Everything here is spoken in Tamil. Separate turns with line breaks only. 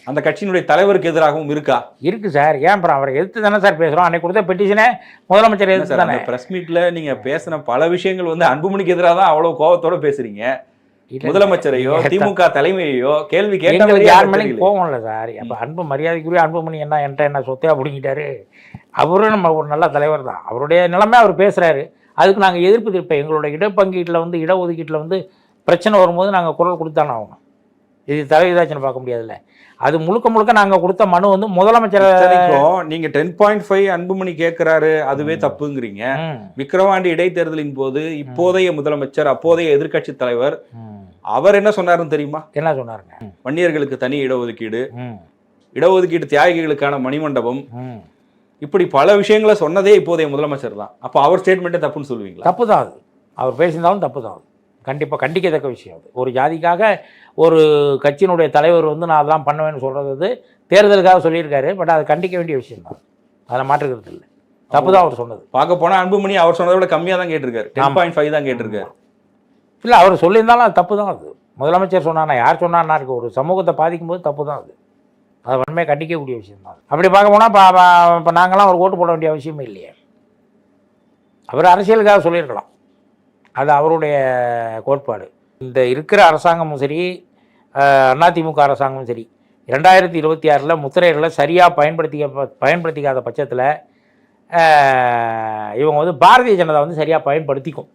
அந்த கட்சியினுடைய தலைவருக்கு எதிராகவும் இருக்கா?
இருக்குது சார். ஏன் அப்புறம் அவரை எதிர்த்து தானே சார் பேசுகிறோம். அன்னைக்கு கொடுத்த பெட்டிஷனே முதலமைச்சர் எதிர்த்து தானே.
ப்ரெஸ் மீட்டில் நீங்கள் பேசின பல விஷயங்கள் வந்து அன்புமணிக்கு எதிராக தான் அவ்வளோ கோபத்தோடு பேசுகிறீங்க. முதலமைச்சரையோ திமுக தலைமையோ கேள்வி கேட்க
யார் மேலேயும் கோவம் இல்லை சார். அப்போ அன்பு மரியாதைக்குரிய அன்புமணி என்ன சொத்தையா பிடிங்கிட்டாரு. அவரும் நம்ம ஒரு நல்ல தலைவர் தான். அவருடைய நிலைமை அவர் பேசுகிறாரு. அதுக்கு நாங்கள் எதிர்ப்பு தெரிவிப்போம். எங்களோட இடப்பங்கீட்டில் வந்து இடஒதுக்கீட்டில் வந்து பிரச்சனை வரும்போது நாங்கள் குரல் கொடுத்தானே ஆகணும். இது தலைவிதாச்சுன்னு பார்க்க முடியாதுல்ல. அது முழுக்க நாங்கள் கொடுத்த மனு வந்து முதலமைச்சர்
நீங்கள் 10.5 அன்புமணி கேட்குறாரு, அதுவே தப்புங்கிறீங்க. விக்கிரவாண்டி இடைத்தேர்தலின் போது இப்போதைய முதலமைச்சர் அப்போதைய எதிர்கட்சி தலைவர் அவர் என்ன சொன்னாருன்னு தெரியுமா?
என்ன சொன்னாருங்க?
வன்னியர்களுக்கு தனி இடஒதுக்கீடு, இடஒதுக்கீடு தியாகிகளுக்கான மணிமண்டபம், இப்படி பல விஷயங்களை சொன்னதே இப்போதைய முதலமைச்சர் தான். அப்போ அவர் ஸ்டேட்மெண்ட்டே தப்புன்னு சொல்லுவீங்களா?
தப்பு தான் அது. அவர் பேசியிருந்தாலும் தப்பு தான். கண்டிப்பாக கண்டிக்கத்தக்க விஷயம் அது. ஒரு ஜாதிக்காக ஒரு கட்சியினுடைய தலைவர் வந்து நான் அதெல்லாம் பண்ணுவேன்னு சொல்கிறது தேர்தலுக்காக சொல்லியிருக்காரு. பட் அது கண்டிக்க வேண்டிய விஷயம் தான். அதில் மாற்றுக்கிறது இல்லை. தப்பு தான் அவர் சொன்னது.
பார்க்க போனால் அன்புமணி அவர் சொன்னதை விட கம்மியாக தான் கேட்டிருக்காரு. 10.5 தான் கேட்டிருக்காரு.
இல்லை, அவர் சொல்லியிருந்தாலும் அது தப்பு தான். அது முதலமைச்சர் சொன்னானா யார் சொன்னான்னா இருக்குது. ஒரு சமூகத்தை பாதிக்கும் போது தப்பு தான் அது. அதை வன்மையை கண்டிக்கக்கூடிய விஷயம் தான். அப்படி பார்க்க போனால் இப்போ நாங்களாம் ஒரு ஓட்டு போட வேண்டிய அவசியமே இல்லையே. அவர் அரசியலுக்காக சொல்லியிருக்கலாம். அது அவருடைய கோட்பாடு. இந்த இருக்கிற அரசாங்கமும் சரி, அதிமுக அரசாங்கமும் சரி, 2026 முத்திரைகளை சரியாக பயன்படுத்திக்காத பட்சத்தில் இவங்க வந்து பாரதிய ஜனதா வந்து சரியாக பயன்படுத்திக்கும்.